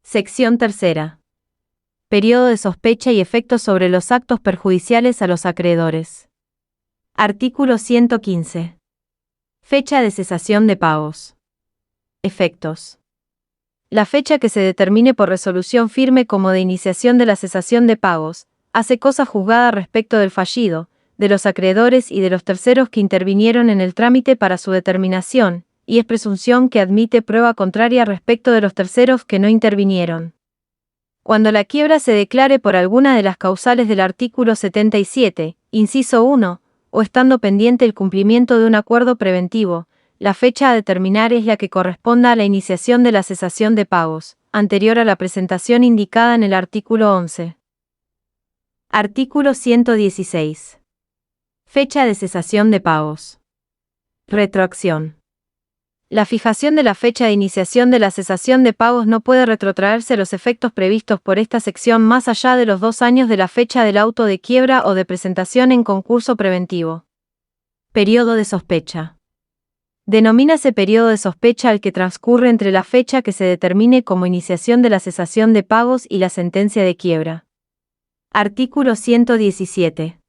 Sección tercera. Periodo de sospecha y efectos sobre los actos perjudiciales a los acreedores. Artículo 115. Fecha de cesación de pagos. Efectos. La fecha que se determine por resolución firme como de iniciación de la cesación de pagos, hace cosa juzgada respecto del fallido, de los acreedores y de los terceros que intervinieron en el trámite para su determinación, y es presunción que admite prueba contraria respecto de los terceros que no intervinieron. Cuando la quiebra se declare por alguna de las causales del artículo 77, inciso 1, o estando pendiente el cumplimiento de un acuerdo preventivo, la fecha a determinar es la que corresponda a la iniciación de la cesación de pagos, anterior a la presentación indicada en el artículo 11. Artículo 116. Fecha de cesación de pagos. Retroacción. La fijación de la fecha de iniciación de la cesación de pagos no puede retrotraerse los efectos previstos por esta sección más allá de los 2 años de la fecha del auto de quiebra o de presentación en concurso preventivo. Periodo de sospecha. Denomínase periodo de sospecha al que transcurre entre la fecha que se determine como iniciación de la cesación de pagos y la sentencia de quiebra. Artículo 117.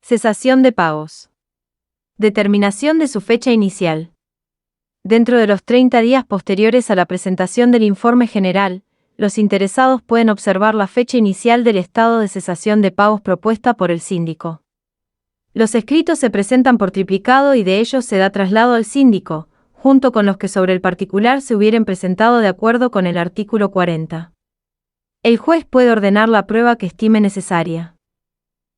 Cesación de pagos. Determinación de su fecha inicial. Dentro de los 30 días posteriores a la presentación del informe general, los interesados pueden observar la fecha inicial del estado de cesación de pagos propuesta por el síndico. Los escritos se presentan por triplicado y de ellos se da traslado al síndico, junto con los que sobre el particular se hubieren presentado de acuerdo con el artículo 40. El juez puede ordenar la prueba que estime necesaria.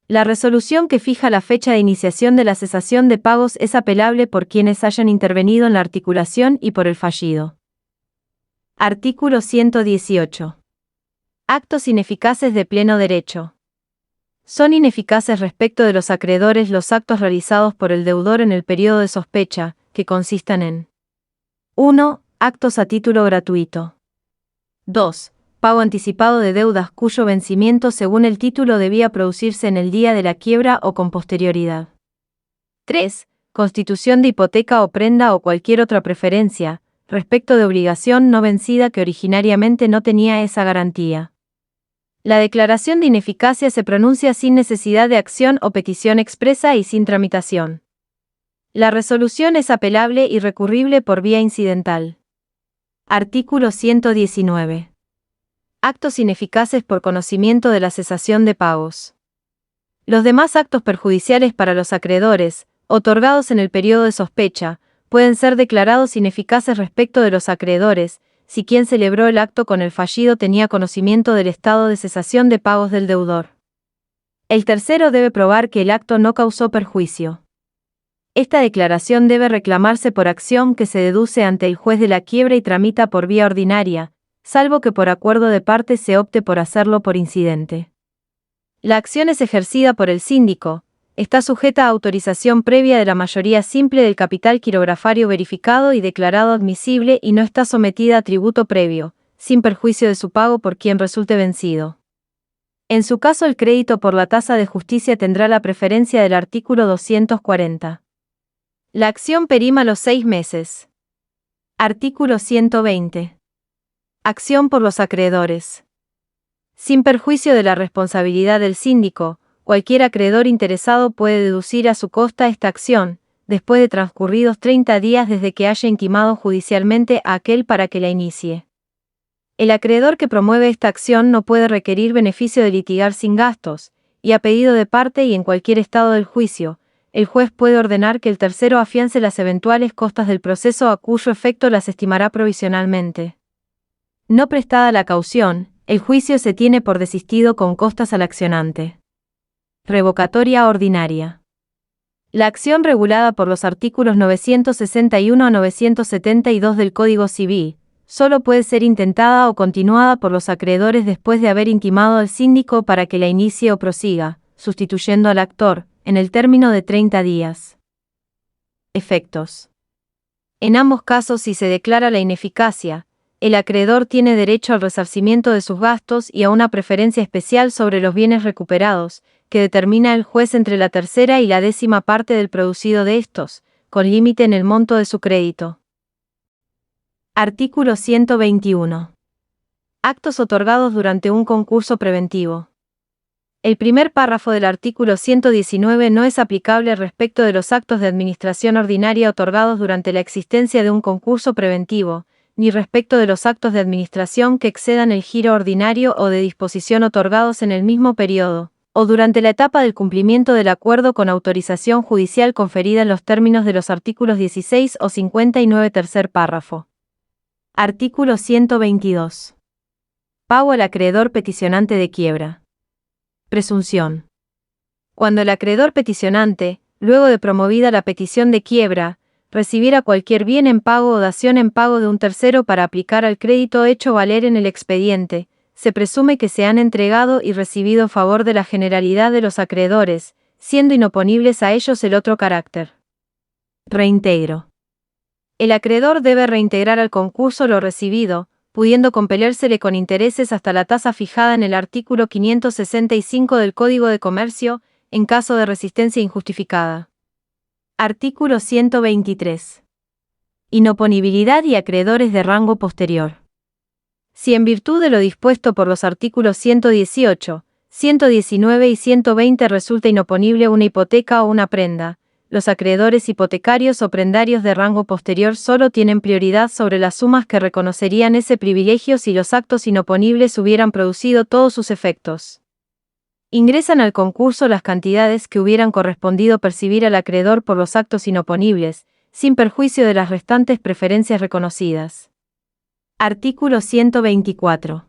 La resolución que fija la fecha de iniciación de la cesación de pagos es apelable por quienes hayan intervenido en la articulación y por el fallido. Artículo 118. Actos ineficaces de pleno derecho. Son ineficaces respecto de los acreedores los actos realizados por el deudor en el periodo de sospecha, que consistan en 1. Actos a título gratuito. 2. Pago anticipado de deudas cuyo vencimiento según el título debía producirse en el día de la quiebra o con posterioridad. 3. Constitución de hipoteca o prenda o cualquier otra preferencia, respecto de obligación no vencida que originariamente no tenía esa garantía. La declaración de ineficacia se pronuncia sin necesidad de acción o petición expresa y sin tramitación. La resolución es apelable y recurrible por vía incidental. Artículo 119. Actos ineficaces por conocimiento de la cesación de pagos. Los demás actos perjudiciales para los acreedores, otorgados en el periodo de sospecha, pueden ser declarados ineficaces respecto de los acreedores, si quien celebró el acto con el fallido tenía conocimiento del estado de cesación de pagos del deudor. El tercero debe probar que el acto no causó perjuicio. Esta declaración debe reclamarse por acción que se deduce ante el juez de la quiebra y tramita por vía ordinaria, salvo que por acuerdo de partes se opte por hacerlo por incidente. La acción es ejercida por el síndico, está sujeta a autorización previa de la mayoría simple del capital quirografario verificado y declarado admisible y no está sometida a tributo previo, sin perjuicio de su pago por quien resulte vencido. En su caso el crédito por la tasa de justicia tendrá la preferencia del artículo 240. La acción perima los 6 meses. Artículo 120. Acción por los acreedores. Sin perjuicio de la responsabilidad del síndico, cualquier acreedor interesado puede deducir a su costa esta acción, después de transcurridos 30 días desde que haya intimado judicialmente a aquel para que la inicie. El acreedor que promueve esta acción no puede requerir beneficio de litigar sin gastos, y a pedido de parte y en cualquier estado del juicio, el juez puede ordenar que el tercero afiance las eventuales costas del proceso a cuyo efecto las estimará provisionalmente. No prestada la caución, el juicio se tiene por desistido con costas al accionante. Revocatoria ordinaria. La acción regulada por los artículos 961 a 972 del Código Civil, solo puede ser intentada o continuada por los acreedores después de haber intimado al síndico para que la inicie o prosiga, sustituyendo al actor, en el término de 30 días. Efectos. En ambos casos, si se declara la ineficacia, el acreedor tiene derecho al resarcimiento de sus gastos y a una preferencia especial sobre los bienes recuperados, que determina el juez entre la tercera y la 10ª parte del producido de estos, con límite en el monto de su crédito. Artículo 121. Actos otorgados durante un concurso preventivo. El primer párrafo del artículo 119 no es aplicable respecto de los actos de administración ordinaria otorgados durante la existencia de un concurso preventivo, ni respecto de los actos de administración que excedan el giro ordinario o de disposición otorgados en el mismo periodo, o durante la etapa del cumplimiento del acuerdo con autorización judicial conferida en los términos de los artículos 16 o 59 tercer párrafo. Artículo 122. Pago al acreedor peticionante de quiebra. Presunción. Cuando el acreedor peticionante, luego de promovida la petición de quiebra, recibiera cualquier bien en pago o dación en pago de un tercero para aplicar al crédito hecho valer en el expediente, se presume que se han entregado y recibido en favor de la generalidad de los acreedores, siendo inoponibles a ellos el otro carácter. Reintegro. El acreedor debe reintegrar al concurso lo recibido, pudiendo compelérsele con intereses hasta la tasa fijada en el artículo 565 del Código de Comercio, en caso de resistencia injustificada. Artículo 123. Inoponibilidad y acreedores de rango posterior. Si en virtud de lo dispuesto por los artículos 118, 119 y 120 resulta inoponible una hipoteca o una prenda, los acreedores hipotecarios o prendarios de rango posterior solo tienen prioridad sobre las sumas que reconocerían ese privilegio si los actos inoponibles hubieran producido todos sus efectos. Ingresan al concurso las cantidades que hubieran correspondido percibir al acreedor por los actos inoponibles, sin perjuicio de las restantes preferencias reconocidas. Artículo 124.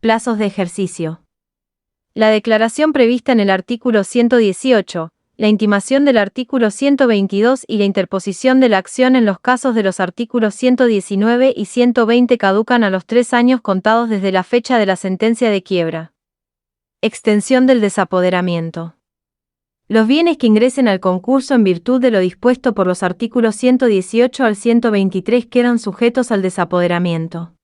Plazos de ejercicio. La declaración prevista en el artículo 118, la intimación del artículo 122 y la interposición de la acción en los casos de los artículos 119 y 120 caducan a los 3 años contados desde la fecha de la sentencia de quiebra. Extensión del desapoderamiento. Los bienes que ingresen al concurso en virtud de lo dispuesto por los artículos 118 al 123 quedan sujetos al desapoderamiento.